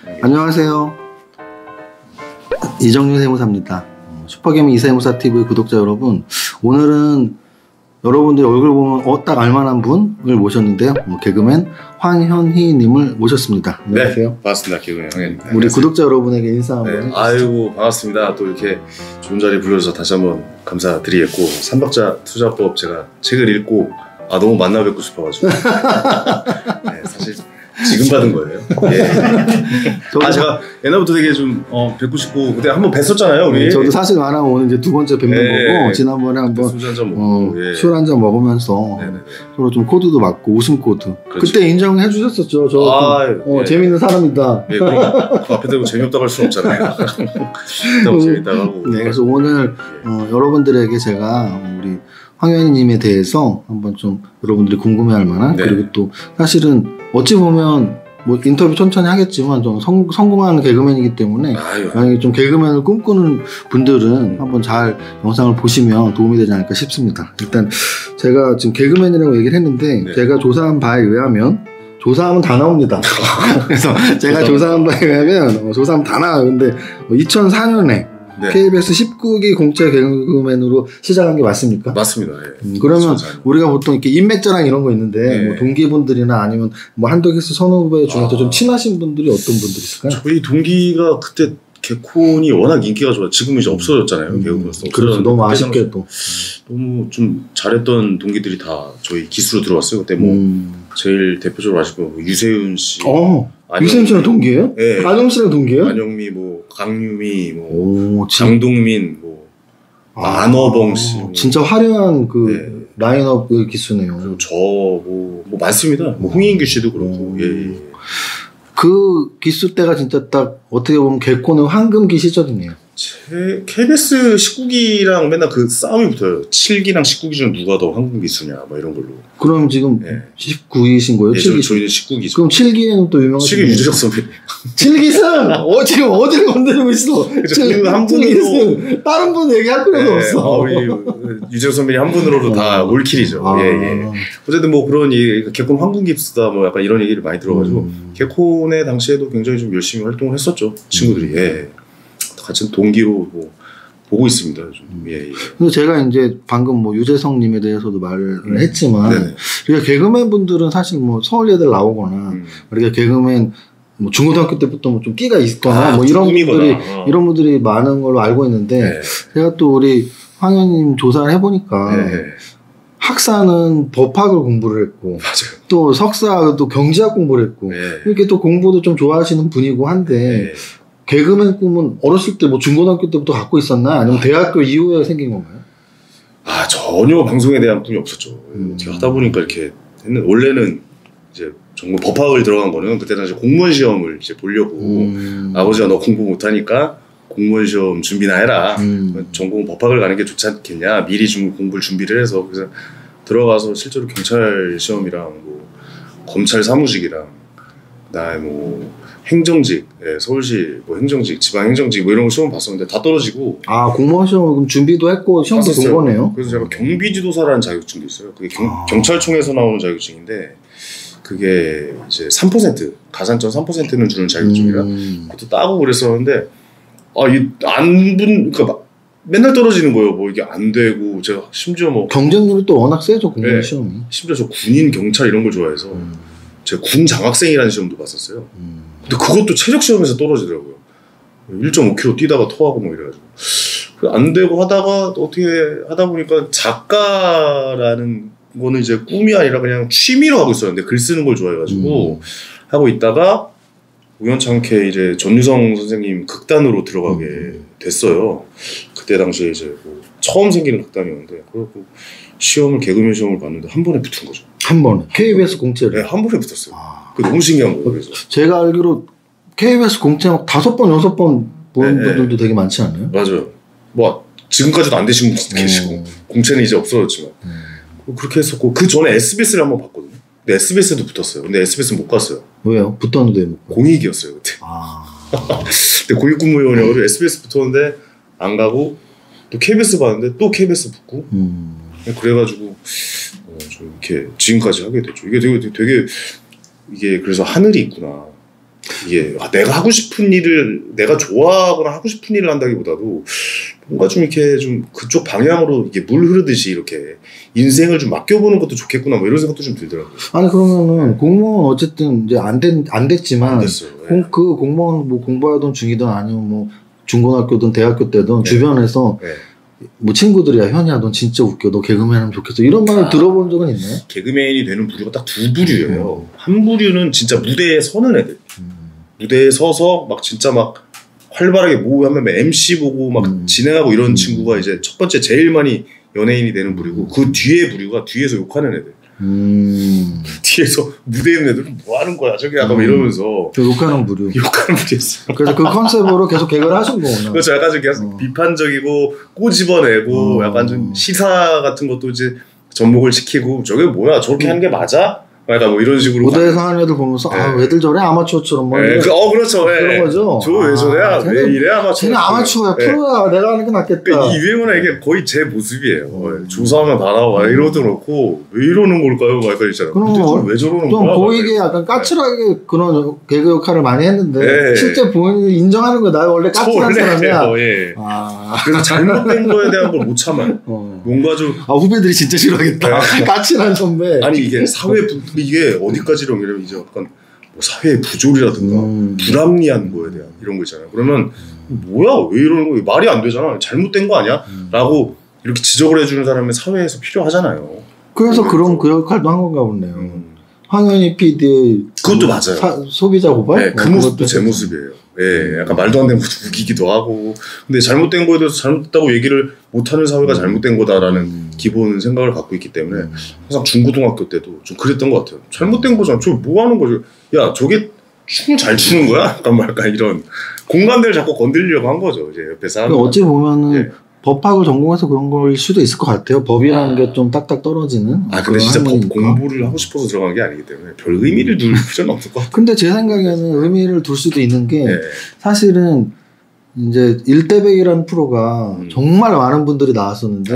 안녕하세요. 이정윤 세무사입니다. 슈퍼개미 이세무사 TV 구독자 여러분, 오늘은 여러분들이 얼굴 보면 딱 알만한 분을 모셨는데요. 개그맨 황현희님을 모셨습니다. 안녕하세요. 네, 반갑습니다. 개그맨 황현희입니다. 우리 구독자 여러분에게 인사 한번 해주시죠. 아이고 반갑습니다. 또 이렇게 좋은 자리 불러주셔서 다시 한번 감사드리겠고, 삼박자 투자법 제가 책을 읽고 너무 만나 뵙고 싶어가지고 네, 사실 지금 받은 거예요. 예. 제가 옛날부터 되게 좀 뵙고 싶고, 그때 한번 뵀었잖아요 우리. 저도 사실 말하면 오늘 이제 두 번째 뵙는 거고, 지난번에 한번 술 한잔 먹고 술 한잔 먹으면서 서로 좀 코드도 맞고 웃음 코드. 그렇죠. 그때 인정해 주셨었죠. 저 재밌는 사람이다. 그 앞에 대고 재미없다고 할 수는 없잖아요. 재밌다고 하고. 네, 그래서 오늘 여러분들에게 제가 우리 황현희님에 대해서 한번 좀 여러분들이 궁금해할 만한, 그리고 또 사실은 어찌 보면 뭐 인터뷰 천천히 하겠지만 좀 성공한 개그맨이기 때문에 만약에 좀 개그맨을 꿈꾸는 분들은 한번 잘 영상을 보시면 도움이 되지 않을까 싶습니다. 일단 제가 지금 개그맨이라고 얘기를 했는데 제가 조사한 바에 의하면, 조사하면 다 나옵니다. 그래서 제가 조사한 바에 의하면 조사하면 다 나와요. 근데 2004년에 KBS 19기 공채 개그맨으로 시작한 게 맞습니까? 맞습니다. 그러면 우리가 보통 이렇게 인맥자랑 이런 거 있는데 뭐 동기분들이나 아니면 뭐 한덕기수 선후배 중에서 좀 친하신 분들이 어떤 분들이 있을까요? 저희 동기가 그때 개콘이 워낙 인기가 좋아. 지금 이제 없어졌잖아요. 개그맨으로서. 그래서 너무 아쉽게 또 너무 좀 잘했던 동기들이 다 저희 기수로 들어왔어요. 그때 뭐 제일 대표적으로 아시고 유세윤 씨. 유세윤 씨랑 동기예요? 네. 안영 씨랑 동기예요? 안영미, 뭐 강유미, 뭐 장동민, 뭐 안어봉 씨. 진짜 화려한 그 라인업 기수네요. 그리고 저 뭐 많습니다. 뭐 홍인규 씨도 그렇고. 그 기수 때가 진짜 딱 어떻게 보면 개콘의 황금기 시절이네요. KBS 19기랑 맨날 그 싸움이 붙어요. 7기랑 19기 중 누가 더 황금 기수냐, 뭐 이런 걸로. 그럼 지금 19기신 거예요? 7기. 저희는 19기죠. 그럼 7기에는 또 유명하신 7기 유재석 선배. 7기승! 지금 어디를 건드리고 있어? 한 분으로. 다른 분 얘기할 필요도 없어. 우리 유재석 선배님 한 분으로도 다 올킬이죠. 어쨌든 뭐 그런 개콘 황금 기수다, 뭐 약간 이런 얘기를 많이 들어가지고, 개콘의 당시에도 굉장히 좀 열심히 활동을 했었죠. 친구들이. 같은 동기로 뭐 보고 있습니다. 요즘. 근데 제가 이제 방금 뭐 유재석님에 대해서도 말을 했지만, 그러니까 개그맨 분들은 사실 뭐 서울예대를 나오거나, 그러니까 개그맨 뭐 중고등학교 때부터 뭐 좀 끼가 있거나 뭐 이런 분들이 많은 걸로 알고 있는데, 제가 또 우리 황현님 조사를 해보니까 학사는 법학을 공부를 했고, 또 석사 또 경제학 공부를 했고, 이렇게 또 공부도 좀 좋아하시는 분이고 한데. 개그맨 꿈은 어렸을 때 뭐 중고등학교 때부터 갖고 있었나? 아니면 대학교 이후에 생긴 건가요? 전혀 방송에 대한 꿈이 없었죠. 제가 하다 보니까 이렇게 했는데, 원래는 이제 전공 법학을 들어간 거는 그때 당시 공무원 시험을 이제 보려고, 아버지가 너 공부 못하니까 공무원 시험 준비나 해라. 전공 법학을 가는 게 좋지 않겠냐. 미리 공부를 준비를 해서. 그래서 들어가서 실제로 경찰 시험이랑 뭐 검찰 사무직이랑 그다음에 뭐 행정직, 서울시 뭐 행정직, 지방 행정직 뭐 이런 거 시험 봤었는데 다 떨어지고. 공무원 시험 그럼 준비도 했고 시험도 본 거네요. 그래서 제가 경비지도사라는 자격증도 있어요. 그게 경찰청에서 나오는 자격증인데, 그게 이제 3% 가산점 3%는 주는 자격증이라 그것도 따고 그랬었는데, 그러니까 맨날 떨어지는 거예요. 뭐 이게 안 되고, 제가 심지어 뭐 경쟁률이 또 워낙 세죠, 공무원 시험이. 심지어 저 군인 경찰 이런 걸 좋아해서 제가 군 장학생이라는 시험도 봤었어요. 근데 그것도 최적 시험에서 떨어지더라고요. 1.5km 뛰다가 토하고 뭐 이래가지고 안 되고 하다가 어떻게 하다 보니까 작가라는 거는 이제 꿈이 아니라 그냥 취미로 하고 있었는데, 글 쓰는 걸 좋아해가지고 하고 있다가 우연찮게 이제 전유성 선생님 극단으로 들어가게 됐어요. 그때 당시에 이제 뭐 처음 생기는 극단이었는데, 그래갖고 개그맨 시험을 봤는데 한 번에 붙은 거죠. 한 번에? KBS 공채를? 네, 한 번에 붙었어요. 그게 너무 신기한 거예요. 그래서 제가 알기로 KBS 공채 막 5번, 6번 보는 분들도 되게 많지 않아요? 맞아요. 뭐 지금까지도 안 되신 분도 계시고, 공채는 이제 없어졌지만 그렇게 했었고, 그 전에 SBS를 한번 봤거든요. 근데 SBS도 붙었어요. 근데 SBS는 못 갔어요. 왜요? 붙었는데 못 갔어요? 공익이었어요 그때. 근데 고위공무원이어서 SBS 붙었는데 안 가고, 또 KBS 봤는데 또 KBS 붙고, 그래가지고 좀 이렇게 지금까지 하게 됐죠. 이게 되게 이게 그래서 하늘이 있구나. 이게 내가 하고 싶은 일을 내가 좋아하거나 하고 싶은 일을 한다기보다도 뭔가 좀 이렇게 좀 그쪽 방향으로 이게 물 흐르듯이 이렇게 인생을 좀 맡겨보는 것도 좋겠구나 뭐 이런 생각도 좀 들더라고요. 아니 그러면은 공무원 어쨌든 이제 안 됐지만 안 됐어요. 그 공무원 뭐 공부하던 중이든 아니면 뭐 중고등학교든 대학교 때든 주변에서 뭐 친구들이야 현이야 넌 진짜 웃겨 너 개그맨 하면 좋겠어 이런 말을 들어본 적은 있나요? 개그맨이 되는 부류가 딱 두 부류예요. 한 부류는 진짜 무대에 서는 애들. 무대에 서서 막 진짜 막 활발하게 뭐 하면 MC 보고 막 진행하고 이런 친구가 이제 첫 번째 제일 많이 연예인이 되는 부류고 그 뒤에 부류가 뒤에서 욕하는 애들. 뒤에서 무대에 있는 애들은 뭐 하는 거야 저게 약간 이러면서 욕하는 부류. 욕하는 부류였어요. 그래서 그 컨셉으로 계속 개그를 하신 거구나. 그렇죠. 약간 좀 계속 비판적이고 꼬집어내고 약간 좀 시사 같은 것도 이제 접목을 시키고 저게 뭐야 저렇게 하는 게 맞아? 약간 뭐 이런 식으로 무대에서 하는 애들 보면서 아 왜들 저래 아마추어처럼 뭐 그렇죠. 그런 거죠. 저 왜 저래야 왜 이래 아마추어 쟤는 아마추어야 프로야 내가 하는 게 낫겠다. 그러니까 이 유행어나 이게 거의 제 모습이에요. 조사하면 다 나와 이러도 그렇고 왜 이러는 걸까요? 막 약간 있잖아요. 그럼 왜 저러는 좀 거야? 보이게 약간 까칠하게 그런 개그 역할을 많이 했는데 실제 본인이 인정하는 거야. 나 원래 까칠한 사람이야. 그래서 잘못된 거에 대한 걸 못 참아요. 뭔가 좀 후배들이 진짜 싫어하겠다. 까칠한 선배. 아니 이게 이게 어디까지로 이러면 이제 약간 뭐 사회의 부조리라든가 불합리한 거에 대한 이런 거 있잖아요. 그러면 뭐야 왜 이러는 거 말이 안 되잖아. 잘못된 거 아니야? 라고 이렇게 지적을 해주는 사람이 사회에서 필요하잖아요. 그래서 그런 그 역할도 한 건가 보네요. 황현희 PD의 그것도 맞아요. 소비자 고발? 네, 그 모습도 제 모습이에요. 약간 말도 안 되는 것도 웃기기도 하고 근데 잘못된 거에 대해서 잘못됐다고 얘기를 못하는 사회가 잘못된 거다라는 기본 생각을 갖고 있기 때문에 항상 중고등학교 때도 좀 그랬던 것 같아요. 잘못된 거잖아. 저 뭐 하는 거죠? 야 저게 춤을 잘 추는 거야? 약간 이런 공감대를 자꾸 건드리려고 한 거죠. 이제 옆에 사람. 어찌 보면은 법학을 전공해서 그런 걸 수도 있을 것 같아요. 법이라는 게 좀 딱딱 떨어지는. 근데 진짜 법 공부를 하고 싶어서 들어간 게 아니기 때문에 별 의미를 둘 필요는 없을 것 같아요. 근데 제 생각에는 의미를 둘 수도 있는 게 사실은 이제 1대100이라는 프로가 정말 많은 분들이 나왔었는데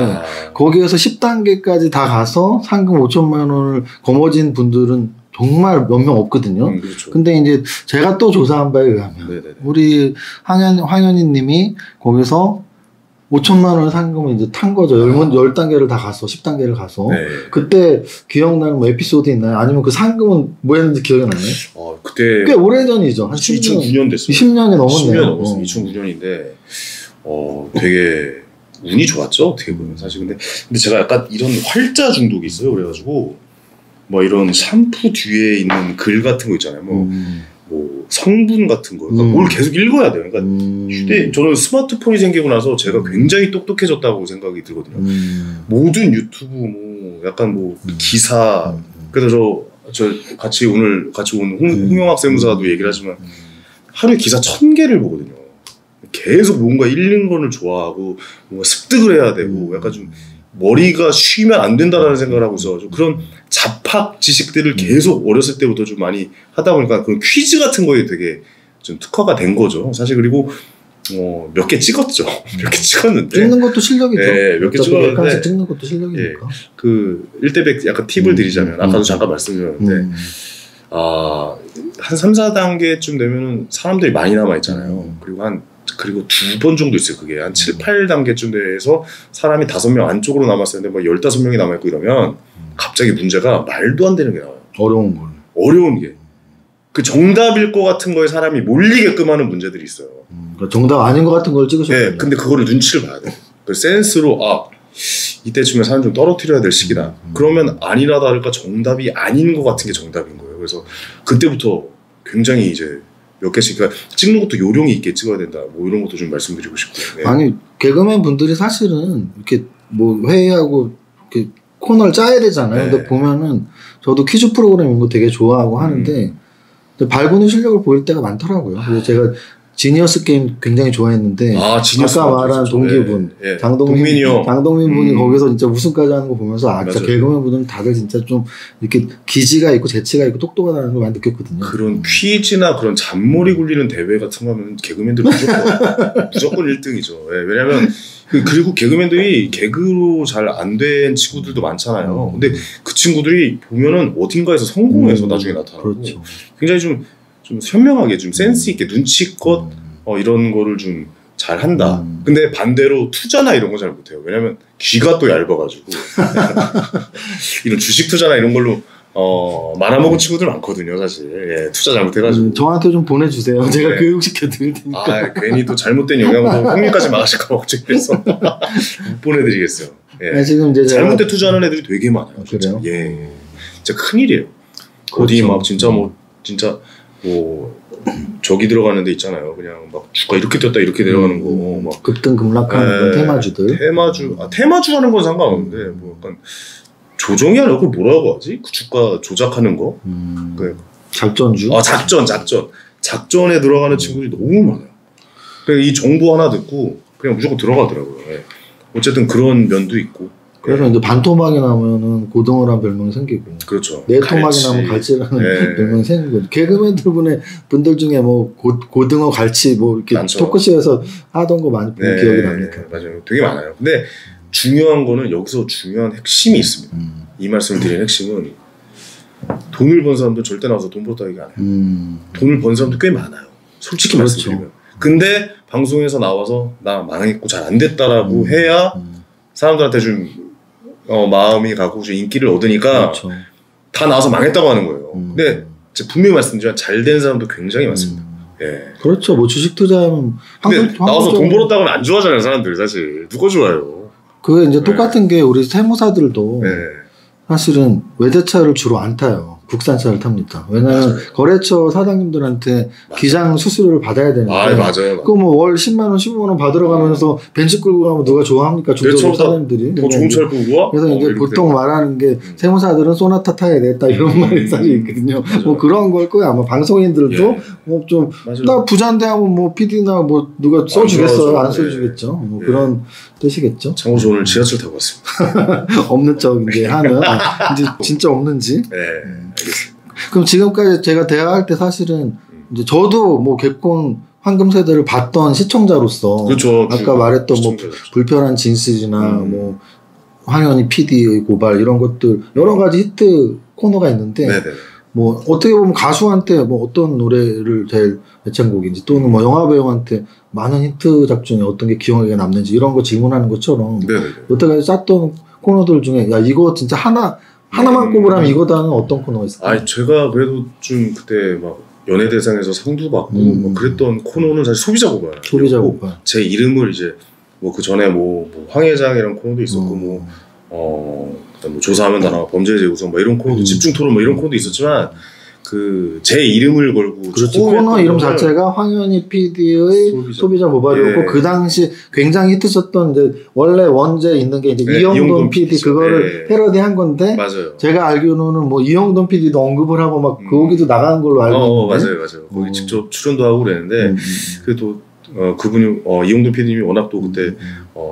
거기에서 10단계까지 다 가서 상금 5천만 원을 거머쥔 분들은 정말 몇 명 없거든요. 그렇죠. 근데 이제 제가 또 조사한 바에 의하면 우리 황현희 님이 거기서 5천만 원 상금을 이제 탄 거죠. 10단계를 다 가서, 10단계를 가서. 그때 기억나는 뭐 에피소드 있나요? 아니면 그 상금은 뭐 했는지 기억이 나요? 그때. 꽤 오래 전이죠. 한 2009년 됐어요. 10년이 넘었네요. 10년 넘었어요. 2009년인데, 되게 운이 좋았죠. 어떻게 보면. 사실. 근데 제가 약간 이런 활자 중독이 있어요. 그래가지고, 뭐 이런 샴푸 뒤에 있는 글 같은 거 있잖아요. 뭐 성분 같은 거, 그러니까 뭘 계속 읽어야 돼요. 그러니까 저는 스마트폰이 생기고 나서 제가 굉장히 똑똑해졌다고 생각이 들거든요. 모든 유튜브 뭐 약간 뭐 기사, 그래서 저 같이 온 홍영학 세무사도 얘기를 하지만 하루에 기사 1000개를 보거든요. 계속 뭔가 읽는 거를 좋아하고 뭔가 습득을 해야 되고 약간 좀 머리가 쉬면 안 된다라는 생각을 하고 있어가지고 그런 잡학 지식들을 계속 어렸을 때부터 좀 많이 하다 보니까 그런 퀴즈 같은 거에 되게 좀 특화가 된 거죠. 사실 그리고 몇 개 찍었죠. 몇 개 찍었는데 찍는 것도 실력이죠. 몇 개 찍었는데 찍는 것도 실력이니까. 그 1대100 약간 팁을 드리자면 아까도 잠깐 말씀드렸는데 한 3, 4단계쯤 되면은 사람들이 많이 남아 있잖아요. 그리고 2번 정도 있어요. 그게 한 7, 8단계쯤 돼서 사람이 5명 안쪽으로 남았었는데 뭐 15명이 남아있고 이러면 갑자기 문제가 말도 안 되는 게 나와요. 어려운 게. 그 정답일 것 같은 거에 사람이 몰리게끔 하는 문제들이 있어요. 그러니까 정답 아닌 것 같은 걸 찍으셨어요. 네, 근데 그거를 눈치를 봐야 돼요. 그 센스로 이때쯤에 사람 좀 떨어뜨려야 될 시기다. 그러면 아니나 다를까 정답이 아닌 것 같은 게 정답인 거예요. 그래서 그때부터 굉장히 이제 몇 개씩 그러니까 찍는 것도 요령이 있게 찍어야 된다. 뭐 이런 것도 좀 말씀드리고 싶고요. 아니 개그맨 분들이 사실은 이렇게 뭐 회의하고 이렇게 코너를 짜야 되잖아요. 근데 보면은 저도 퀴즈 프로그램 이런 거 되게 좋아하고 하는데 발군의 실력을 보일 때가 많더라고요. 그래서 제가 지니어스 게임 굉장히 좋아했는데 아까 말한 동기분 장동민 분이 거기서 진짜 우승까지 하는 거 보면서 진짜 개그맨 분들은 다들 진짜 좀 이렇게 기지가 있고 재치가 있고 똑똑하다는 걸 많이 느꼈거든요. 그런 퀴즈나 그런 잔머리 굴리는 대회 같은 거 하면 개그맨들 무조건 1등이죠. 왜냐면 그리고 개그맨들이 개그로 잘 안 된 친구들도 많잖아요. 근데 그 친구들이 보면은 어딘가에서 성공해서 나중에 나타나고 그렇죠. 굉장히 좀 좀 현명하게 좀 센스 있게 눈치껏 이런 거를 좀 잘한다. 근데 반대로 투자나 이런 거 잘 못해요. 왜냐면 귀가 또 얇아가지고 이런 주식 투자나 이런 걸로 말아먹은 친구들 많거든요, 사실. 예, 투자 잘못해가지고. 저한테 좀 보내주세요. 제가 네. 교육시켜 드릴 테니까. 아, 괜히 또 잘못된 영향으로 형님까지 망하실까 걱정돼서 못 보내드리겠어요. 예. 네, 지금 이제 잘못된 투자하는 애들이 되게 많아요. 그래요? 예, 진짜 큰일이에요. 그렇죠. 어디 막 진짜 저기 들어가는 데 있잖아요. 그냥 막 주가 이렇게 떴다 이렇게 내려가는 거, 막 급등 급락하는 테마주들. 테마주 하는 건 상관없는데 뭐 약간 조정이 아니라 그걸 뭐라고 하지? 그 주가 조작하는 거? 작전주? 작전에 들어가는 친구들이 너무 많아요. 그래서 이 정보 하나 듣고 그냥 무조건 들어가더라고요. 예. 어쨌든 그런 면도 있고. 그래서 이제 반토막이 나면은 고등어라는 별명이 생기고, 그렇죠. 네 토막이 나면 갈치라는 별명이 생기고, 개그맨들 분들 중에 뭐 고등어, 갈치 뭐 이렇게 많죠. 토크쇼에서 하던 거 많이 본 기억이 납니다. 맞아요. 되게 많아요. 근데 중요한 거는 여기서 중요한 핵심이 있습니다. 이 말씀을 드린 핵심은 돈을 번 사람들 절대 나와서 돈 벌었다 얘기 안 해요. 돈을 번 사람도 꽤 많아요. 솔직히 그렇죠. 말씀드리면. 근데 방송에서 나와서 나 망했고 잘 안 됐다라고 해야 사람들한테 좀 마음이 가고 좀 인기를 얻으니까 그렇죠. 다 나와서 망했다고 하는 거예요. 근데 분명히 말씀드리지만 잘 된 사람도 굉장히 많습니다. 예. 그렇죠. 뭐 주식 투자하면 근데 나와서 돈 벌었다고는 안 좋아하잖아요, 사람들. 사실 누가 좋아요. 그게 이제 똑같은 게 우리 세무사들도 네. 사실은 외제차를 주로 안 타요. 국산차를 탑니다. 왜냐하면 맞아요. 거래처 사장님들한테 기장 수수료를 받아야 되는데, 맞아요. 그거 뭐 월 10만 원, 15만 원 받으러 가면서 벤츠 끌고 가면 누가 좋아합니까? 중소기업 사장님들이. 더 좋은 차를 끌고 와? 그래서 이제 보통 말하는 게 세무사들은 소나타 타야 되겠다 이런 말이 사실 있거든요. 뭐 그런 걸 거예요. 아마 방송인들도 뭐 좀 나 부자인데 하면 뭐 PD나 뭐 누가 써주겠어요? 안 써주겠죠. 뭐 그런 뜻이겠죠. 참고서 오늘 지하철 타고 왔습니다. 없는 척 이제 하는 이제 진짜 없는지. 네, 알겠습니다. 그럼 지금까지 제가 대화할 때 사실은 이제 저도 뭐 개콘 황금 세대를 봤던 시청자로서, 그렇죠. 아까 말했던 뭐 불편한 진실이나 뭐 황현희 PD의 고발 이런 것들 여러 가지 히트 코너가 있는데, 네네. 뭐 어떻게 보면 가수한테 뭐 어떤 노래를 제일 애창곡인지 또는 뭐 영화 배우한테 많은 히트작 중에 어떤 게 기억에 남는지 이런 거 질문하는 것처럼 여태까지 짰던 코너들 중에 야 이거 진짜 하나만 꼽으라면 이거다는 어떤 코너가 있을까요? 제가 그래도 좀 그때 막 연예대상에서 상도 받고 뭐 그랬던 코너는 사실 소비자 고발. 제 이름을 이제 뭐 그 전에 뭐 황회장이라는 코너도 있었고 그다음 뭐 조사하면 다 나와 범죄 재구성 뭐 이런 코너도 집중 토론 뭐 이런 코너도 있었지만 그 제 이름을 걸고 그렇지. 코너 이름 자체가 황현희 PD의 소비자 고발이었고 그 당시 굉장히 히트쳤던 이제 원래 원제 있는 게 이제 이영돈 PD 그거를 패러디한 건데 맞아요. 제가 알기로는 뭐 이영돈 PD도 언급을 하고 막 거기도 나가는 걸로 알고 있는데 맞아요. 거기 직접 출연도 하고 그랬는데 그래도 그분이 이영돈 PD님이 워낙 또 그때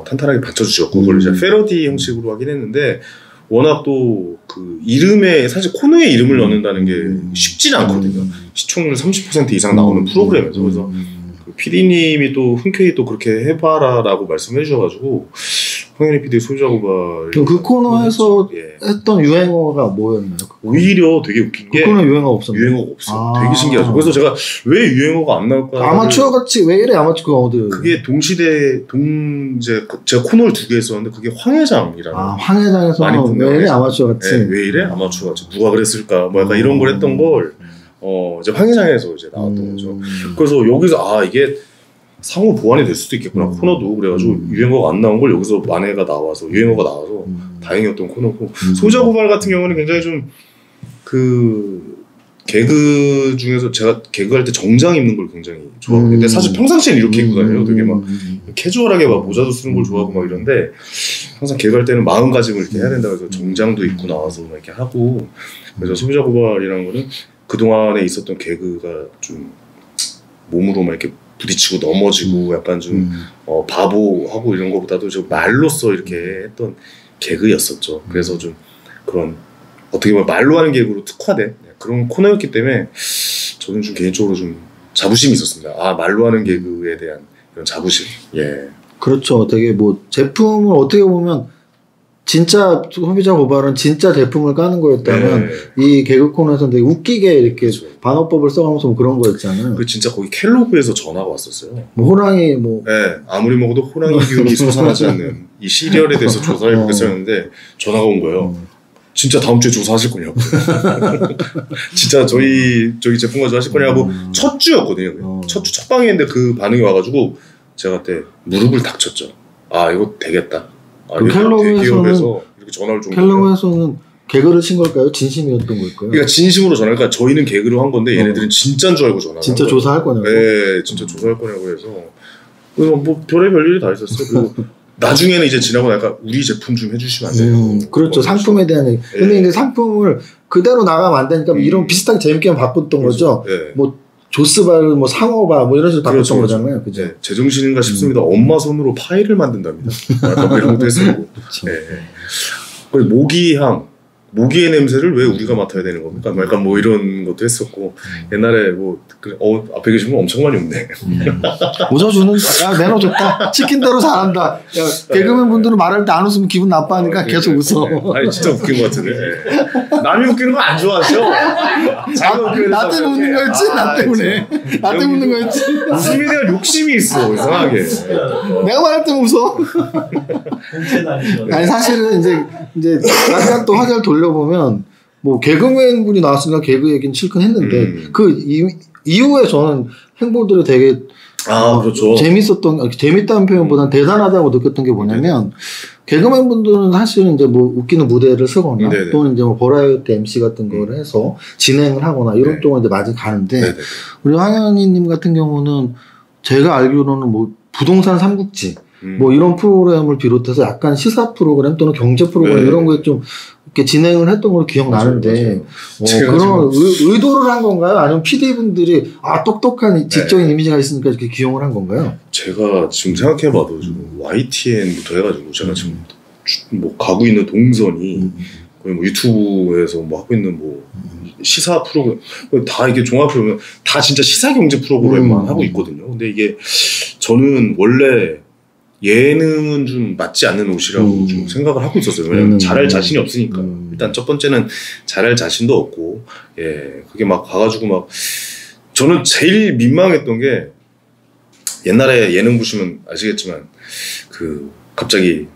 탄탄하게 받쳐주셨고 그걸 이제 패러디 형식으로 하긴 했는데 워낙 또 그 이름에 사실 코너에 이름을 넣는다는 게 쉽지는 않거든요. 시청률 30% 이상 나오는 프로그램에서 그래서 그 PD님이 또 흔쾌히 또 그렇게 해봐라라고 말씀해 주셔가지고 황현희 PD 소비자 고발 그 코너에서 했던 유행어가 뭐였나요? 오히려 되게 웃긴 게 그 코너 유행어 없었나요? 유행어가 없어요. 되게 신기하죠. 그래서 제가 왜 유행어가 안 나올까? 아마추어 같이 왜 이래 아마추어 어디? 그게 제가 코너를 2개 했었는데 그게 황회장이라는. 황회장에서 왜 이래 아마추어 같이? 네, 왜 이래 아마추어 같이? 누가 그랬을까? 뭐 약간 이런 걸 했던 걸 이제 황회장에서 이제 나왔던 거죠. 그래서 여기서 이게 상호 보완이 될 수도 있겠구나 코너도 그래가지고 유행어가 안 나온 걸 여기서 만회가 나와서 유행어가 나와서 다행이었던 코너고 소비자 고발 같은 경우는 굉장히 좀 그 개그 중에서 제가 개그할 때 정장 입는 걸 굉장히 좋아하거든요. 근데 사실 평상시엔 이렇게 입고 다녀요. 되게 막 캐주얼하게 막 모자도 쓰는 걸 좋아하고 막 이런데 항상 개그할 때는 마음가짐을 이렇게 해야 된다고 해서 정장도 입고 나와서 막 이렇게 하고 그래서 소비자 고발이라는 거는 그동안에 있었던 개그가 좀 몸으로 막 이렇게 부딪히고 넘어지고 약간 좀 바보하고 이런 것보다도 좀 말로써 이렇게 했던 개그였었죠. 그래서 좀 그런 어떻게 보면 말로 하는 개그로 특화된 그런 코너였기 때문에 저는 좀 개인적으로 좀 자부심이 있었습니다. 말로 하는 개그에 대한 이런 자부심. 예. 그렇죠. 되게 뭐 제품을 어떻게 보면 진짜 소비자 고발은 진짜 제품을 까는 거였다면 이 개그 코너에서 되게 웃기게 이렇게 그렇죠. 반어법을 써가면서 뭐 그런 거였잖아요. 그 진짜 거기 켈로그에서 전화가 왔었어요. 뭐 호랑이 뭐 네, 아무리 먹어도 호랑이 기운이 솟아나지 않는 이 시리얼에 대해서 조사를 해보겠어야 했는데 전화가 온 거예요. 진짜 다음 주에 조사하실 거냐고. 진짜 저희 제품 가져가실 거냐고 첫 주였거든요. 첫 주 첫 방이었는데 그 반응이 와가지고 제가 그때 무릎을 탁 쳤죠. 아 이거 되겠다. 그 켈로그에서는 이렇게 전화를 좀 켈로그에서는 개그를 친 걸까요? 진심이었던 걸까요? 그러니까 진심으로 전화. 그러니까 저희는 개그로 한 건데 얘네들은 진짜인 줄 알고 전화. 진짜 조사할 거냐고. 네, 진짜 조사할 거냐고 해서 그래서 뭐 별의별 일이 다 있었어요. 그리고 나중에는 이제 지나고 나니까 우리 제품 좀 해주시면 안 돼요. 그렇죠. 상품에 대한 얘기. 근데 이제 상품을 그대로 나가면 안 되니까 이런 비슷하게 재밌게 바꿨던 그렇죠. 거죠. 뭐 조스바를 뭐 상어바 뭐 이런 식으로 바꿨던 거잖아요. 그죠? 네, 제정신인가 싶습니다. 엄마 손으로 파일을 만든답니다. 이런 것도 했었고. 모기향, 모기의 냄새를 왜 우리가 맡아야 되는 겁니까? 약간 뭐 이런 것도 했었고 옛날에 뭐 앞에 계신 분 엄청 많이 웃네. 웃어주는 야 내려줬다. 치킨대로 잘한다. 야, 개그맨 분들은 말할 때 안 웃으면 기분 나빠하니까 계속 웃어. 아니 진짜 웃긴 것 같은데. 남이 웃기는 거 안 좋아하죠? 나 때문에 웃는 거였지? 나 때문에. 나 때문에 웃는 거였지? 웃음에 대한 욕심이 있어 이상하게. 내가 말할 때면 웃어. 아니 사실은 이제 약간 또 화제를 돌려보면 뭐 개그맨 분이 나왔으니까 개그 얘기는 실컷 했는데 그 이후에 저는 행보들이 되게 그렇죠. 재밌다는 표현보다는 대단하다고 느꼈던 게 뭐냐면 개그맨 분들은 사실은 이제 뭐 웃기는 무대를 쓰거나 또는 이제 뭐 버라이어티 MC 같은 거를 해서 진행을 하거나 이런 쪽으로 이제 많이 가는데 우리 황현희님 같은 경우는 제가 알기로는 뭐 부동산 삼국지 뭐 이런 프로그램을 비롯해서 약간 시사 프로그램 또는 경제 프로그램 이런 거에 좀 이렇게 진행을 했던 걸로 기억나는데 그런 의도를 한 건가요? 아니면 PD분들이 똑똑한 지적인 이미지가 있으니까 이렇게 기용을 한 건가요? 제가 지금 생각해봐도 지금 YTN부터 해가지고 제가 지금 뭐 가고 있는 동선이 거의 뭐 유튜브에서 뭐 하고 있는 뭐 시사 프로그램 다 이게 종합해보면 다 진짜 시사 경제 프로그램만 하고 있거든요. 근데 이게 저는 원래 예능은 좀 맞지 않는 옷이라고 좀 생각을 하고 있었어요. 왜냐면 잘할 자신이 없으니까. 일단 첫 번째는 잘할 자신도 없고, 그게 막 가가지고 막, 저는 제일 민망했던 게, 옛날에 예능 보시면 아시겠지만, 갑자기,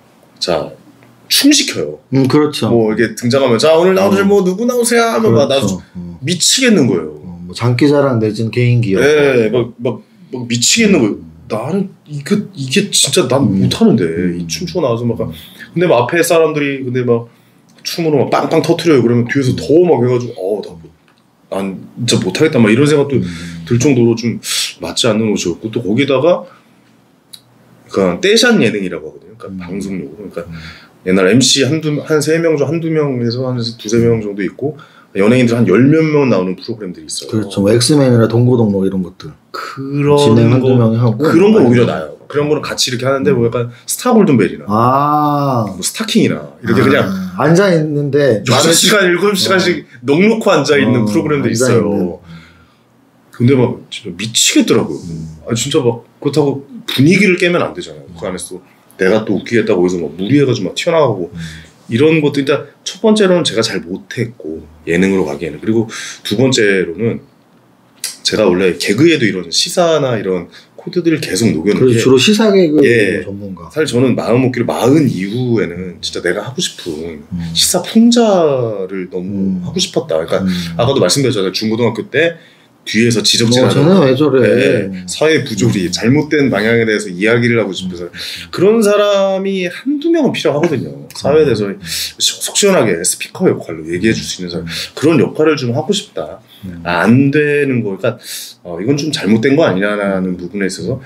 춤 시켜요. 그렇죠. 뭐 이게 등장하면, 오늘 나오실 뭐 누구 나오세요? 하면 그렇죠. 나 미치겠는 거예요. 뭐 장기자랑 내지는 개인기요. 막 미치겠는 거예요. 나는 이게 진짜 난 못하는데 이 춤추고 나와서 막 근데 막 앞에 사람들이 근데 막 춤으로 막 빵빵 터트려요. 그러면 뒤에서 더 막 해가지고 난 진짜 못하겠다 막 이런 생각도 들 정도로 좀 맞지 않는 옷이었고 또 거기다가 그러니까 떼샷 예능이라고 하거든요. 그러니까 방송용으로 그러니까 옛날 MC 한두 명에서 한 두세 명 정도 있고 연예인들 한 10몇 명 나오는 프로그램들이 있어요. 그렇죠. 뭐 엑스맨이나 동고동록 이런 것들. 진행 한두 명이 하고. 그런 건 오히려 나아요. 그런 거는 같이 이렇게 하는데 뭐 약간 스타 골든벨이나 뭐 스타킹이나 이렇게 그냥 앉아있는데 6시간, 7시간씩 넉넉히 앉아있는 프로그램들이 있어요. 근데 막 진짜 미치겠더라고요. 진짜 막 그렇다고 분위기를 깨면 안 되잖아요. 그 안에서 내가 또 웃기겠다고 해서 막 무리해가지고 막 튀어나가고 이런 것도 일단 첫 번째로는 제가 잘 못했고 예능으로 가기에는 그리고 두 번째로는 제가 원래 개그에도 이런 시사나 이런 코드들을 계속 녹여놓은 게 주로 시사 개그 전문가. 사실 저는 마음 먹기로 40 이후에는 진짜 내가 하고 싶은 시사 풍자를 너무 하고 싶었다. 그러니까 아까도 말씀드렸잖아요. 중고등학교 때 뒤에서 지적질하는 왜 저래? 사회 부조리 잘못된 방향에 대해서 이야기를 하고 싶어서 그런 사람이 한두 명은 필요하거든요. 사회에 대해서 속 시원하게 스피커 역할로 얘기해 줄 수 있는 사람 그런 역할을 좀 하고 싶다. 안 되는 거 그러니까 이건 좀 잘못된 거 아니냐는 부분에 있어서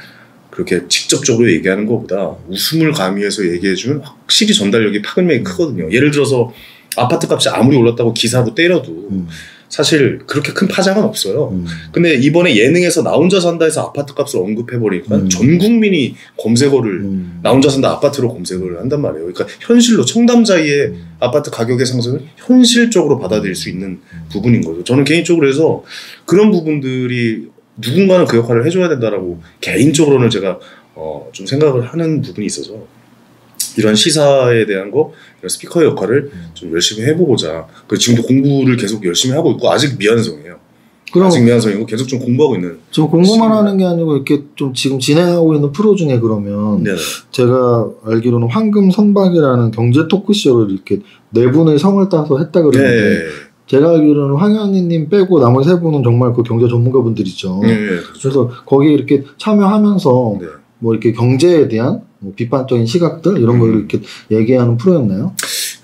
그렇게 직접적으로 얘기하는 것보다 웃음을 가미해서 얘기해주면 확실히 전달력이 파급력이 크거든요. 예를 들어서 아파트 값이 아무리 올랐다고 기사로 때려도 사실 그렇게 큰 파장은 없어요. 근데 이번에 예능에서 나 혼자 산다 해서 아파트 값을 언급해버리니까 전 국민이 검색어를 나 혼자 산다 아파트로 검색을 한단 말이에요. 그러니까 현실로 청담자이의 아파트 가격의 상승을 현실적으로 받아들일 수 있는 부분인 거죠. 저는 개인적으로 해서 그런 부분들이 누군가는 그 역할을 해줘야 된다라고 개인적으로는 제가 좀 생각을 하는 부분이 있어서 이런 시사에 대한 거, 이런 스피커의 역할을 좀 열심히 해보고자. 그리고 지금도 공부를 계속 열심히 하고 있고 아직 미완성이에요. 아직 미완성이고 계속 좀 공부하고 있는. 좀 공부만 하는 게 아니고 이렇게 좀 지금 진행하고 있는 프로 중에 그러면 네네. 제가 알기로는 황금 선박이라는 경제 토크쇼를 이렇게 네 분의 성을 따서 했다 그러는데 네. 제가 알기로는 황현희님 빼고 나머지 세 분은 정말 그 경제 전문가분들이죠. 네, 그렇죠. 그래서 거기에 이렇게 참여하면서 네. 뭐 이렇게 경제에 대한 뭐 비판적인 시각들 이런 걸 이렇게 얘기하는 프로였나요?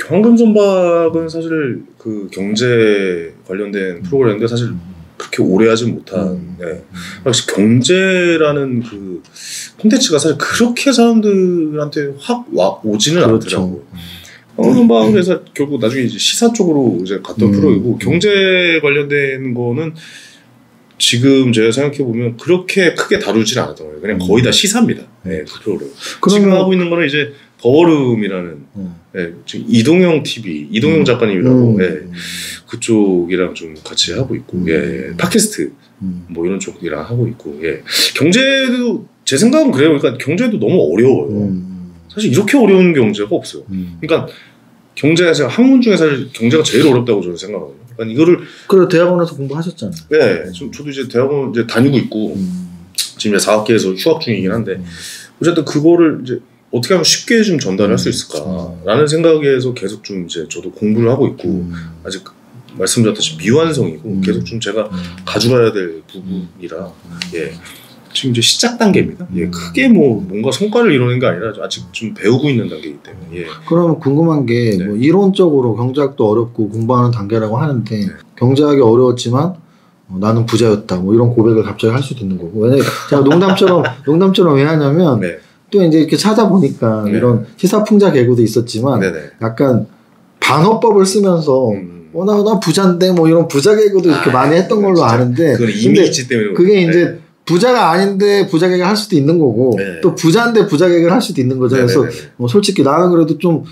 황금 선박은 사실 그 경제 관련된 프로그램인데 사실 그렇게 오래 하진 못한. 네. 역시 경제라는 그 콘텐츠가 사실 그렇게 사람들한테 확 오지는 그렇죠. 않더라고요. 황금 선박에서 결국 나중에 이제 시사 쪽으로 이제 갔던 프로이고 경제 관련된 거는 지금 제가 생각해 보면 그렇게 크게 다루지는 않았던 거예요. 그냥 거의 다 시사입니다. 네, 그 프로그램. 지금 하고 있는 거는 이제 더워름이라는 네, 지금 이동영 TV, 이동영 작가님이라고 네, 그쪽이랑 좀 같이 하고 있고, 예, 팟캐스트 뭐 이런 쪽이랑 하고 있고, 예, 경제도 제 생각은 그래요. 그러니까 경제도 너무 어려워요. 사실 이렇게 어려운 경제가 없어요. 그러니까 경제가 제가 학문 중에 사실 경제가 제일 어렵다고 저는 생각하거든요. 그러니까 이거를 그래 대학원에서 공부하셨잖아요. 네, 저도 이제 대학원 이제 다니고 있고 지금 이제 4학기에서 휴학 중이긴 한데 어쨌든 그거를 이제 어떻게 하면 쉽게 좀 전달할 수 있을까라는 생각에서 계속 좀 이제 저도 공부를 하고 있고 아직 말씀드렸듯이 미완성이고 계속 좀 제가 가져가야 될 부분이라 예. 지금 이제 시작 단계입니다. 예, 크게 뭐 뭔가 성과를 이루는 게 아니라 아직 좀 배우고 있는 단계이기 때문에. 예. 그러면 궁금한 게 뭐 이론적으로 경제학도 어렵고 공부하는 단계라고 하는데 경제학이 어려웠지만 나는 부자였다 뭐 이런 고백을 갑자기 할 수도 있는 거고. 왜냐면 제가 농담처럼 왜 하냐면 또 이제 이렇게 찾아보니까 이런 시사풍자 개구도 있었지만 약간 반어법을 쓰면서 나 부자인데 뭐 이런 부자 개구도 이렇게 많이 했던 걸로 아는데 그건 이미지 때문에 그게 이제 부자가 아닌데 부자 개그를 할 수도 있는 거고 또 부자인데 부자 개그를 할 수도 있는 거죠. 그래서 뭐 솔직히 나는 그래도 좀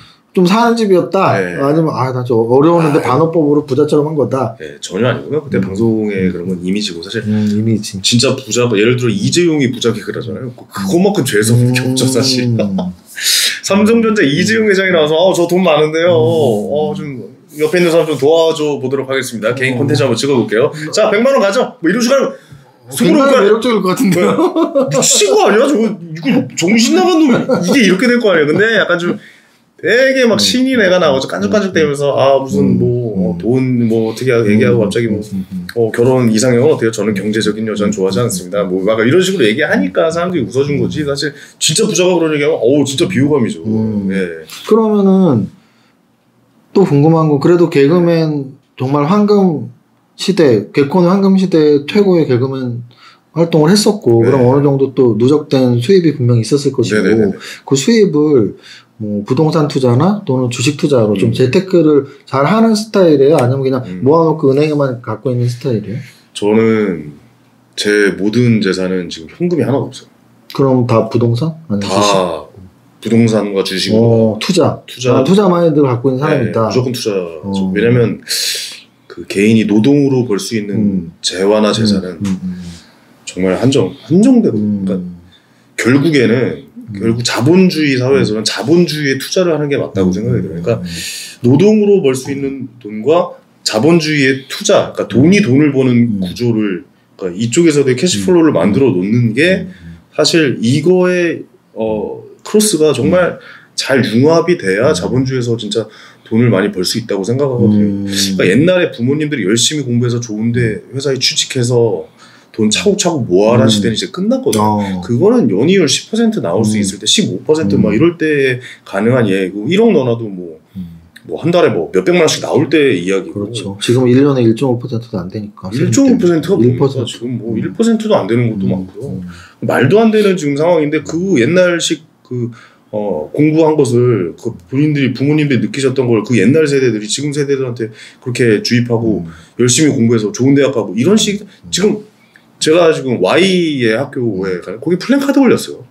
사는 집이었다. 아니면 나 좀 어려웠는데 반어법으로 부자처럼 한 거다. 네, 전혀 아니고요. 그때 방송에 그런 건 이미지고 사실 이미지. 진짜 부자가 예를 들어 이재용이 부자 개그를 하잖아요. 그것만큼 죄송한 게 없죠 사실. 삼성전자 이재용 회장이 나와서 저 돈 많은데요. 좀 옆에 있는 사람 좀 도와줘 보도록 하겠습니다. 개인 콘텐츠 한번 찍어볼게요. 자 100만 원 가죠. 뭐 이런 식으로 굉장히 매력적일 것 같은데요. 미친 거 아니야? 이거 정신 나간 놈 이게 이렇게 될 거 아니에요. 근데 약간 좀 되게 막 신이 내가 나와서 깐죽깐죽대면서 무슨 뭐 돈 뭐 어떻게 얘기하고 갑자기 뭐 결혼 이상형은 어때요? 저는 경제적인 여자는 좋아하지 않습니다. 뭐 막 이런 식으로 얘기하니까 사람들이 웃어준 거지. 사실 진짜 부자가 그런 얘기하면 진짜 비호감이죠. 예. 그러면은 또 궁금한 건 그래도 개그맨 정말 황금 시대, 개콘의 황금 시대 최고의 개그맨 활동을 했었고, 그럼 어느 정도 또 누적된 수입이 분명히 있었을 것이고, 그 수입을 뭐 부동산 투자나 또는 주식 투자로 좀 재테크를 잘 하는 스타일이에요? 아니면 그냥 모아놓고 은행에만 갖고 있는 스타일이에요? 저는 제 모든 재산은 지금 현금이 하나도 없어요. 그럼 다 부동산? 아니면 다 주식? 부동산과 주식으로. 투자 마인드 갖고 있는 사람이다. 무조건 투자. 왜냐면 그 개인이 노동으로 벌 수 있는 재화나 재산은 정말 한정되고 그러니까 결국에는 결국 자본주의 사회에서는 자본주의에 투자를 하는 게 맞다고 생각이 들어요. 그러니까 노동으로 벌 수 있는 돈과 자본주의의 투자, 그러니까 돈이 돈을 버는 구조를 그러니까 이쪽에서도 캐시플로우를 만들어 놓는 게 사실 이거의 크로스가 정말 잘 융합이 돼야 자본주의에서 진짜 돈을 많이 벌 수 있다고 생각하거든요. 그러니까 옛날에 부모님들이 열심히 공부해서 좋은데 회사에 취직해서 돈 차곡차곡 모아라 시대는 이제 끝났거든요. 그거는 연이율 10% 나올 수 있을 때 15% 막 이럴 때 가능한 얘기고 1억 넣어놔도 뭐 한 달에 뭐 몇백만 원씩 나올 때 이야기고. 그렇죠. 지금 1년에 1.5%도 안 되니까. 1.5%가 뭡니까? 지금 뭐 1%도 안 되는 것도 많고요. 말도 안 되는 지금 상황인데 그 옛날식 공부한 것을 본인들이 부모님들이 느끼셨던 걸 그 옛날 세대들이 지금 세대들한테 그렇게 주입하고 열심히 공부해서 좋은 대학 가고 이런 식 지금 제가 지금 Y의 학교에 가는 거기 플랜카드 걸렸어요.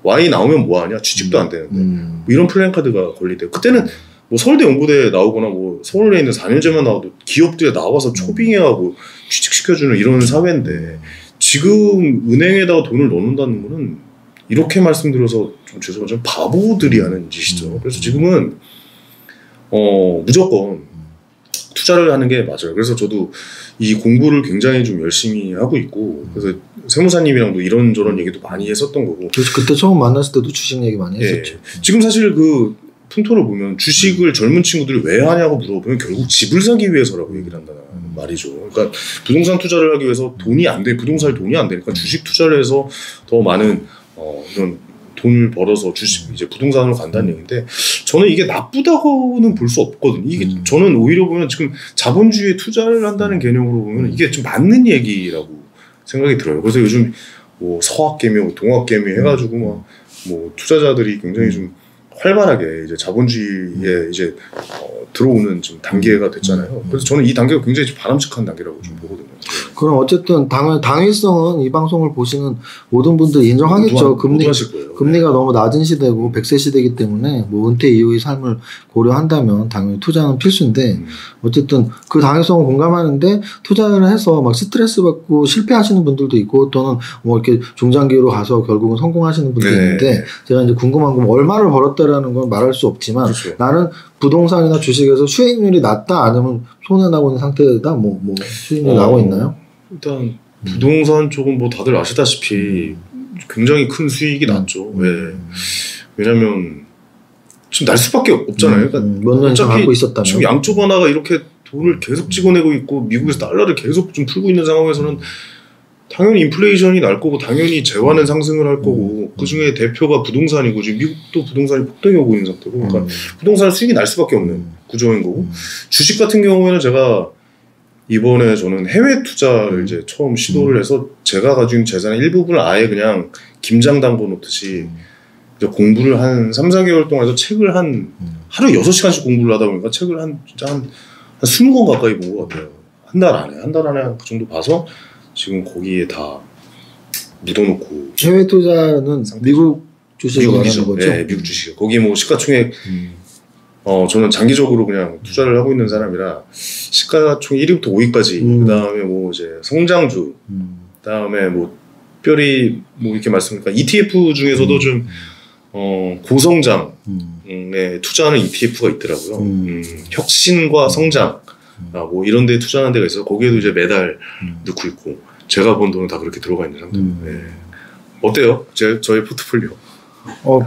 Y 나오면 뭐하냐 취직도 안 되는데 뭐 이런 플랜카드가 걸리대요. 그때는 뭐 서울대 연구대에 나오거나 뭐 서울에 있는 4년제만 나와도 기업들에 나와서 초빙해하고 취직시켜주는 이런 사회인데 지금 은행에다가 돈을 넣는다는 거는 이렇게 말씀드려서 좀 죄송하지만 바보들이 하는 짓이죠. 그래서 지금은 무조건 투자를 하는 게 맞아요. 그래서 저도 이 공부를 굉장히 좀 열심히 하고 있고, 그래서 세무사님이랑도 이런저런 얘기도 많이 했었던 거고. 그래서 그때 처음 만났을 때도 주식 얘기 많이 했었죠. 지금 사실 그 풍토를 보면 주식을 젊은 친구들이 왜 하냐고 물어보면 결국 집을 사기 위해서라고 얘기를 한다는 말이죠. 그러니까 부동산 투자를 하기 위해서 돈이 안 돼, 부동산에 돈이 안 되니까 주식 투자를 해서 더 많은 이런 돈을 벌어서 주식 이제 부동산으로 간다는 얘기인데, 저는 이게 나쁘다고는 볼 수 없거든요. 이게 저는 오히려 보면 지금 자본주의에 투자를 한다는 개념으로 보면 이게 좀 맞는 얘기라고 생각이 들어요. 그래서 요즘 뭐 서학개미, 동학개미 해가지고 뭐 투자자들이 굉장히 좀 활발하게 이제 자본주의에 이제 들어오는 좀 단계가 됐잖아요. 그래서 저는 이 단계가 굉장히 좀 바람직한 단계라고 좀 보거든요. 그럼 어쨌든 당위성은 이 방송을 보시는 모든 분들이 인정하겠죠. 금리가 너무 낮은 시대고 100세 시대이기 때문에 뭐 은퇴 이후의 삶을 고려한다면 당연히 투자는 필수인데, 어쨌든 그 당위성을 공감하는데 투자를 해서 막 스트레스 받고 실패하시는 분들도 있고, 또는 뭐 이렇게 중장기로 가서 결국은 성공하시는 분도 있는데, 제가 이제 궁금한 건 얼마를 벌었다라는 건 말할 수 없지만, 그렇죠. 나는 부동산이나 주식에서 수익률이 낮다 아니면 손해 나고 있는 상태다, 뭐 수익률이 나고 있나요? 일단 부동산 쪽은 뭐 다들 아시다시피 굉장히 큰 수익이 났죠. 왜냐면 지금 날 수밖에 없잖아요. 그러니까 몇 년 이상 갖고 있었다면 지금 양쪽 하나가 이렇게 돈을 계속 찍어내고 있고 미국에서 달러를 계속 좀 풀고 있는 상황에서는 당연히 인플레이션이 날 거고 당연히 재화는 상승을 할 거고 그중에 대표가 부동산이고 지금 미국도 부동산이 폭등이 오고 있는 상태고, 그러니까 부동산 수익이 날 수밖에 없는 구조인 거고, 주식 같은 경우에는 제가 이번에 저는 해외 투자를 이제 처음 시도를 해서 제가 가지고 있는 재산의 일부분을 아예 그냥 김장 담궈 놓듯이 이제 공부를 한 3, 4개월 동안 해서 책을 하루 6시간씩 공부를 하다 보니까 책을 진짜 한 20권 가까이 본 것 같아요. 한 달 안에 그 정도 봐서 지금 거기에 다 묻어놓고. 해외 투자는 미국 주식을 말하는 거죠? 네, 미국 주식. 거기 뭐 시가총액 저는 장기적으로 그냥 투자를 하고 있는 사람이라 시가총액 1위부터 5위까지 그다음에 뭐 이제 성장주 그다음에 뭐 특별히 뭐 이렇게 말씀드리니까 ETF 중에서도 좀 고성장에 투자하는 ETF가 있더라고요. 혁신과 성장 뭐 이런 데 투자하는 데가 있어서 거기에도 이제 매달 넣고 있고, 제가 번 돈은 다 그렇게 들어가 있는 상태입니다. 네. 어때요? 저의 포트폴리오. 뭐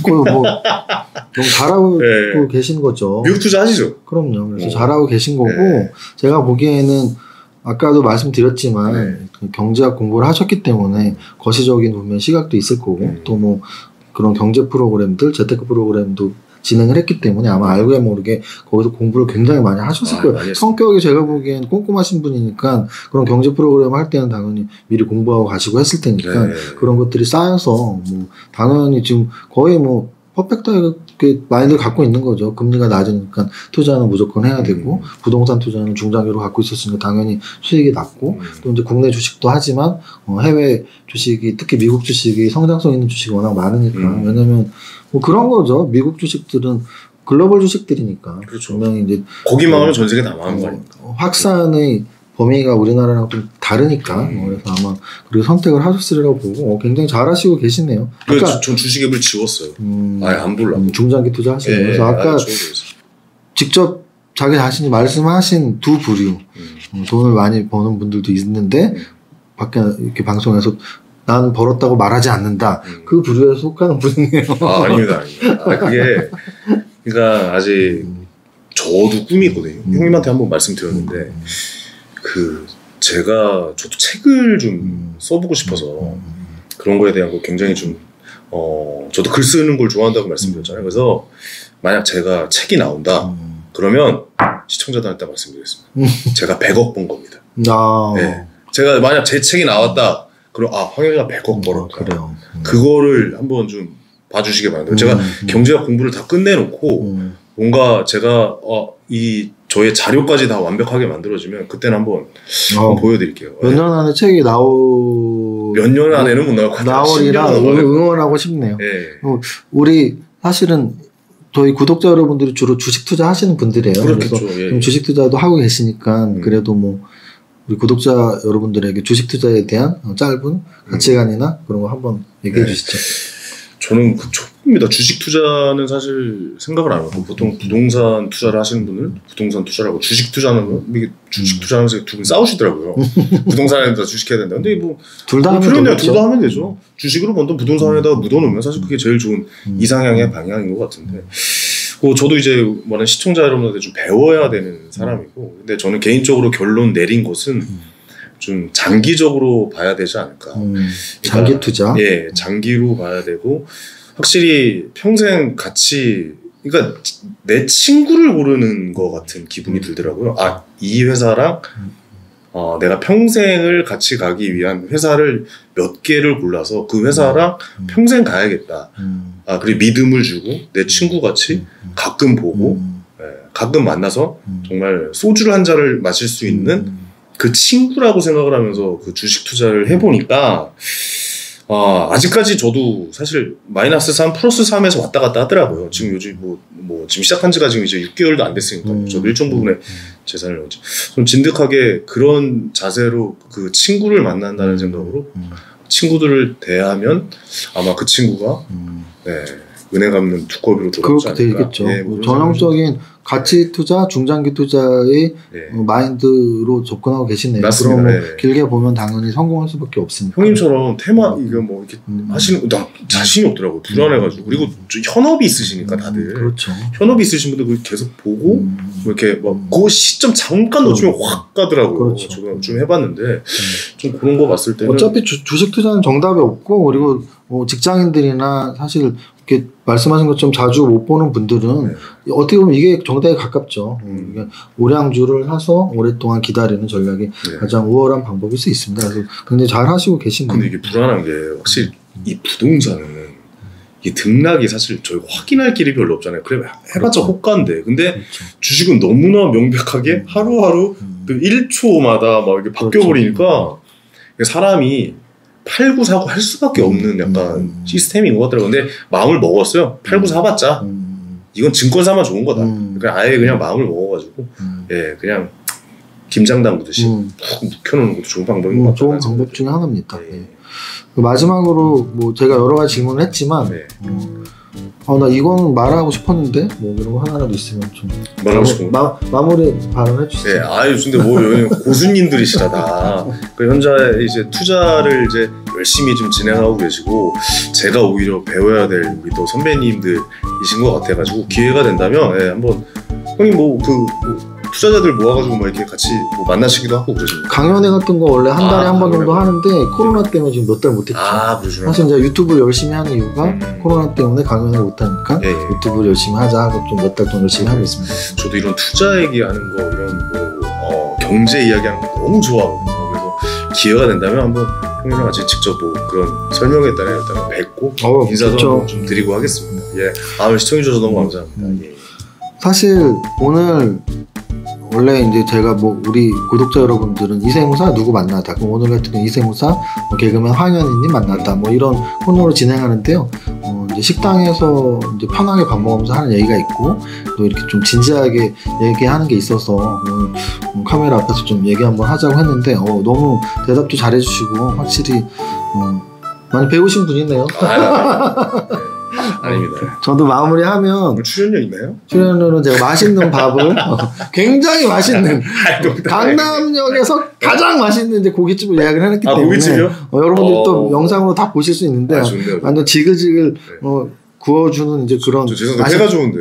너무 잘하고 계신 거죠. 미국 투자하시죠? 그럼요. 그래서 잘하고 계신 거고, 제가 보기에는 아까도 말씀드렸지만 경제학 공부를 하셨기 때문에 거시적인 보면 시각도 있을 거고, 또 뭐 그런 경제 프로그램들, 재테크 프로그램도 진행을 했기 때문에 아마 알게 모르게 거기서 공부를 굉장히 많이 하셨을 거예요. 성격이 제가 보기엔 꼼꼼하신 분이니까 그런 경제 프로그램 할 때는 당연히 미리 공부하고 가시고 했을 테니까 그런 것들이 쌓여서 뭐 당연히 지금 거의 뭐 퍼펙트하게 마인드를 갖고 있는 거죠. 금리가 낮으니까 투자는 무조건 해야 되고, 부동산 투자는 중장기로 갖고 있었으니까 당연히 수익이 낮고, 또 이제 국내 주식도 하지만 해외 주식이, 특히 미국 주식이 성장성 있는 주식이 워낙 많으니까. 왜냐면 뭐 그런 거죠. 미국 주식들은 글로벌 주식들이니까. 그렇죠. 분명히 이제 거기만 하면 전 세계 다 망한 거 아닙니까? 확산의 범위가 우리나라랑 좀 다르니까. 그래서 아마 그리고 선택을 하셨으리라고 보고 굉장히 잘하시고 계시네요. 그래서 전 주식 앱을 지웠어요. 아예 안 보려고. 중장기 투자하시는 그래서 아까 직접 자기 자신이 말씀하신 두 부류, 돈을 많이 버는 분들도 있는데 밖에 이렇게 방송에서 난 벌었다고 말하지 않는다. 그 부류에 속하는 분이에요. 아닙니다. 그게 그러니까 아직 저도 꿈이 있거든요. 형님한테 한번 말씀드렸는데 저도 책을 좀 써보고 싶어서 그런 거에 대한 거 굉장히 좀 저도 글 쓰는 걸 좋아한다고 말씀드렸잖아요. 그래서 만약 제가 책이 나온다 그러면 시청자들한테 말씀드리겠습니다. 제가 100억 번 겁니다. 네. 제가 만약 제 책이 나왔다 그럼 황현이가 100억 벌었다. 그래요. 그거를 한번 좀 봐주시기 바랍니다. 제가 경제학 공부를 다 끝내놓고 뭔가 제가 저의 자료까지 다 완벽하게 만들어지면 그때는 한번 보여드릴게요. 몇 년 안에 책이 몇 년 안에는 못 나올 것 같아요. 나오리라 응원하고 싶네요. 네. 우리 사실은 저희 구독자 여러분들이 주로 주식 투자 하시는 분들이에요. 그렇겠죠. 그래서 주식 투자도 하고 계시니까 그래도 뭐 우리 구독자 여러분들에게 주식 투자에 대한 짧은 가치관이나 그런 거 한번 얘기해 주시죠. 저는 그 초보입니다. 주식 투자는 사실 생각을 안 하고 보통 부동산 투자를 하시는 분은 부동산 투자를 하고 주식 투자는 거 이게 주식 투자하면서 두 분 싸우시더라고요. 부동산에다 주식해야 된다. 근데 뭐 둘 다 하면 둘 다 하면 되죠. 주식으로 먼저 부동산에다가 묻어놓으면 사실 그게 제일 좋은 이상향의 방향인 것 같은데. 저도 이제 많은 시청자 여러분한테 좀 배워야 되는 사람이고, 근데 저는 개인적으로 결론 내린 것은 좀 장기적으로 봐야 되지 않을까. 장기 투자. 예, 장기로 봐야 되고 확실히 평생 같이 그러니까 내 친구를 고르는 것 같은 기분이 들더라고요. 아, 이 회사랑 내가 평생을 같이 가기 위한 회사를 몇 개를 골라서 그 회사랑 평생 가야겠다. 아, 그리고 믿음을 주고 내 친구 같이 가끔 보고 가끔 만나서 정말 소주를 한 잔을 마실 수 있는 그 친구라고 생각을 하면서 그 주식 투자를 해보니까 아직까지 저도 사실 마이너스 3, 플러스 3에서 왔다 갔다 하더라고요. 지금 요즘 뭐 지금 시작한 지가 지금 이제 6개월도 안 됐으니까 저도 일정 부분의 재산을 넣었지. 좀 진득하게 그런 자세로 그 친구를 만난다는 생각으로 친구들을 대하면 아마 그 친구가 은혜 갚는 두꺼비로 돌아오지 않을까. 그렇게 되겠죠. 예, 전형적인 가치 투자, 중장기 투자의 마인드로 접근하고 계시네요. 맞습니다. 그럼 뭐 길게 보면 당연히 성공할 수밖에 없으니까. 형님처럼 테마 이거 뭐 이렇게 하시는 나 자신이 없더라고요. 불안해가지고. 그리고 현업이 있으시니까 다들. 그렇죠. 현업이 있으신 분들 계속 보고 뭐 이렇게 막 그 시점 잠깐 놓치면 확 가더라고요. 그렇죠. 제가 좀 해봤는데 좀 그런 거 봤을 때는 어차피 주식 투자는 정답이 없고 그리고 뭐 직장인들이나 사실 이렇게 말씀하신 것처럼 자주 못 보는 분들은 어떻게 보면 이게 정답에 가깝죠. 오량주를 사서 오랫동안 기다리는 전략이 가장 우월한 방법일 수 있습니다. 그래서 굉장히 잘 하시고 계신데. 근데 이게 불안한 게 확실히 이 부동산은 이 등락이 사실 저희 확인할 길이 별로 없잖아요. 그래 해봤자 호가인데. 근데 주식은 너무나 명백하게 하루하루 그 1초마다 막 이렇게 바뀌어버리니까 사람이 팔고 사고 할 수밖에 없는 약간 시스템인 것 같더라고요. 근데 마음을 먹었어요. 팔고 사봤자 이건 증권사만 좋은 거다. 그러니까 아예 그냥 마음을 먹어가지고 그냥 김장 담그듯이 푹 묵혀놓는 것도 좋은 방법인 것 같아요. 좋은 방법 중에 하나입니다. 마지막으로 뭐 제가 여러 가지 질문을 했지만 나 이거는 말하고 싶었는데 뭐 이런 거 하나라도 있으면 좀 말하고 싶은 거 마무리 발언해 주시죠. 근데 뭐 고수님들이시라 다 그 현재 이제 투자를 이제 열심히 좀 진행하고 계시고 제가 오히려 배워야 될 우리 또 선배님들이신 것 같아가지고 기회가 된다면 한번 형님 투자자들 모아가지고 뭐 이렇게 같이 뭐 만나시기도 하고 그러십니까? 강연회 같은 거 원래 한 달에 한 번 정도 하는데 코로나 때문에 지금 몇 달 못했죠. 그러시구나. 사실 이제 유튜브를 열심히 하는 이유가 코로나 때문에 강연을 못하니까 유튜브를 열심히 하자 하고 좀 몇 달 동안 열심히 하고 있습니다. 저도 이런 투자 얘기하는 거 이런 경제 이야기하는 거 너무 좋아하거든요. 그래서 기회가 된다면 한번 형님이랑 같이 직접 뭐 그런 설명에 따라 일단 뵙고 인사도 좀 드리고 하겠습니다. 오늘 시청해주셔서 너무 감사합니다. 사실 오늘 원래 이제 제가 뭐 우리 구독자 여러분들은 이세무사 누구 만나다, 그럼 오늘 같은 경우 이세무사 개그맨 황현희님 만났다 뭐 이런 코너로 진행하는데요. 이제 식당에서 이제 편하게 밥 먹으면서 하는 얘기가 있고 또 이렇게 좀 진지하게 얘기하는 게 있어서 오늘 카메라 앞에서 좀 얘기 한번 하자고 했는데 너무 대답도 잘해주시고 확실히 많이 배우신 분이네요. 아닙니다. 저도 마무리하면 출연료 있나요? 출연료는 제가 맛있는 밥을 굉장히 맛있는 강남역에서 가장 맛있는 이제 고깃집을 예약을 해놨기 때문에 고깃집이요? 여러분들 또 영상으로 다 보실 수 있는데 완전 지글지글 구워주는 이제 그런. 죄송합니다. 회가 좋은데.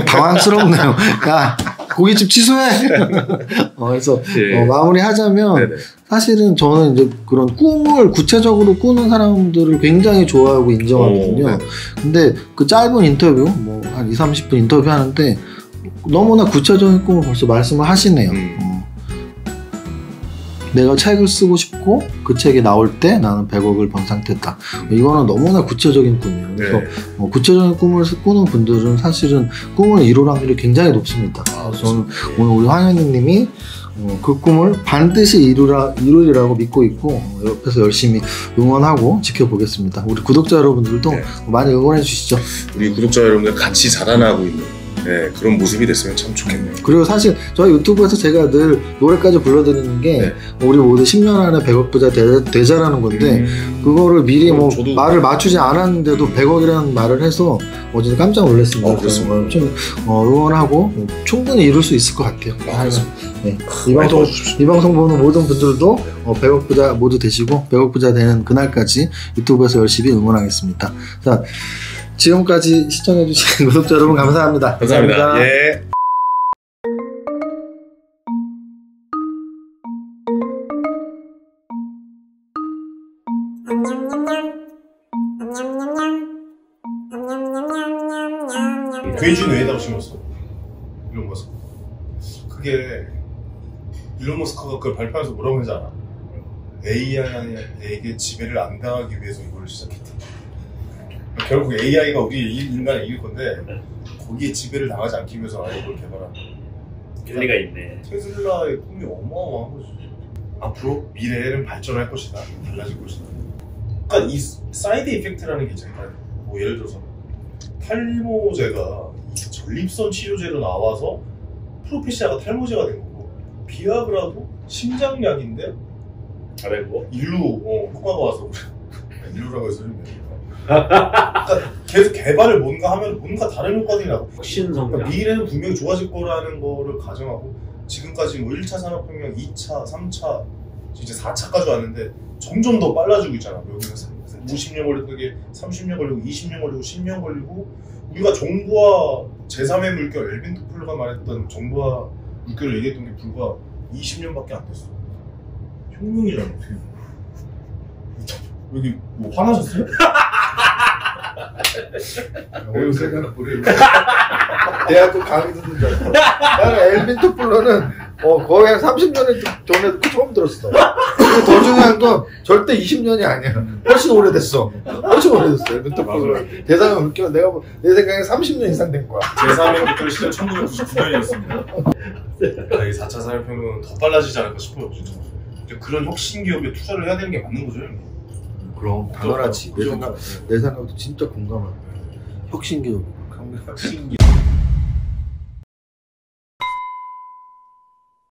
당황스럽네요. 야, 고깃집 취소해. 그래서 마무리하자면 사실은 저는 이제 그런 꿈을 구체적으로 꾸는 사람들을 굉장히 좋아하고 인정하거든요. 근데 그 짧은 인터뷰 뭐 한 20-30분 인터뷰 하는데 너무나 구체적인 꿈을 벌써 말씀을 하시네요. 내가 책을 쓰고 싶고 그 책이 나올 때 나는 100억을 번 상태다. 이거는 너무나 구체적인 꿈이에요. 그래서 구체적인 꿈을 꾸는 분들은 사실은 꿈을 이룰 확률이 굉장히 높습니다. 저는 오늘 우리 황현희님이 그 꿈을 반드시 이루리라고 믿고 있고 옆에서 열심히 응원하고 지켜보겠습니다. 우리 구독자 여러분들도 많이 응원해 주시죠. 우리 구독자 여러분들 같이 자라나고 있는 네, 그런 모습이 됐으면 참 좋겠네요. 그리고 사실 저희 유튜브에서 제가 늘 노래까지 불러드리는 게 네. 우리 모두 10년 안에 100억 부자 되자라는 건데 그거를 미리 뭐 저도... 말을 맞추지 않았는데도 100억이라는 말을 해서 어제 깜짝 놀랐습니다. 그렇습니다. 좀 응원하고 충분히 이룰 수 있을 것 같아요. 네. 이 방송 보는 모든 분들도 100억 부자 모두 되시고 100억 부자 되는 그날까지 유튜브에서 열심히 응원하겠습니다. 자, 지금까지 시청해주신 구독자 여러분 감사합니다. 감사합니다. 예. 괴주는 왜다고 심었어? 일론 머스크. 그게 일론 머스크가 그걸 발표하면서 뭐라고 하는지 알아? AI에게 지배를 안 당하기 위해서 이걸 시작했다. 결국 AI가 우리 인간을 이길 건데 거기에 지배를 당하지 않기 위해서 아예 이걸 개발한다. 일리가 있네. 테슬라의 꿈이 어마어마한 거지. 앞으로 미래에는 발전할 것이다. 달라질 것이다. 그러니까 이 사이드 이펙트라는 게 있잖아요. 뭐 예를 들어서 탈모제가 이 전립선 치료제로 나와서 프로페시아가 탈모제가 된 거고 비아그라도 심장약인데 잘했고 일루 효과가 와서 일루라고 해서 그러니까 계속 개발을 뭔가 하면 뭔가 다른 효과들이 나고 혁신 성장. 그러니까 미래는 분명히 좋아질 거라는 거를 가정하고 지금까지 뭐 1차 산업혁명, 2차, 3차, 이제 4차까지 왔는데 점점 더 빨라지고 있잖아. 여기는 50년 걸리고 이게 30년 걸리고 20년 걸리고 10년 걸리고 우리가 정부와 제3의 물결 엘빈 토플러가 말했던 정부와 물결을 얘기했던 게 불과 20년밖에 안 됐어. 혁명이잖아. 어떻게 여기 뭐 화나셨어요? 대학교 강의 듣는 줄 알았어. 나는 엘빈 토플러는 거의 한 30년 전에 처음 들었어. 그리고 더 중요한 건 절대 20년이 아니야. 훨씬 오래됐어. 훨씬 오래됐어. 엘빈 토플러. 대상의 물결 내 생각에 30년 이상 된 거야. 제3의 물결 시절 1999년이었습니다. 이 4차 산업혁명은 더 빨라지지 않을까 싶어요. 진짜. 그런 혁신 기업에 투자를 해야 되는 게 맞는 거죠. 그럼 당연하지. 내 생각도 진짜 공감해. 혁신 기업. 혁신 기업.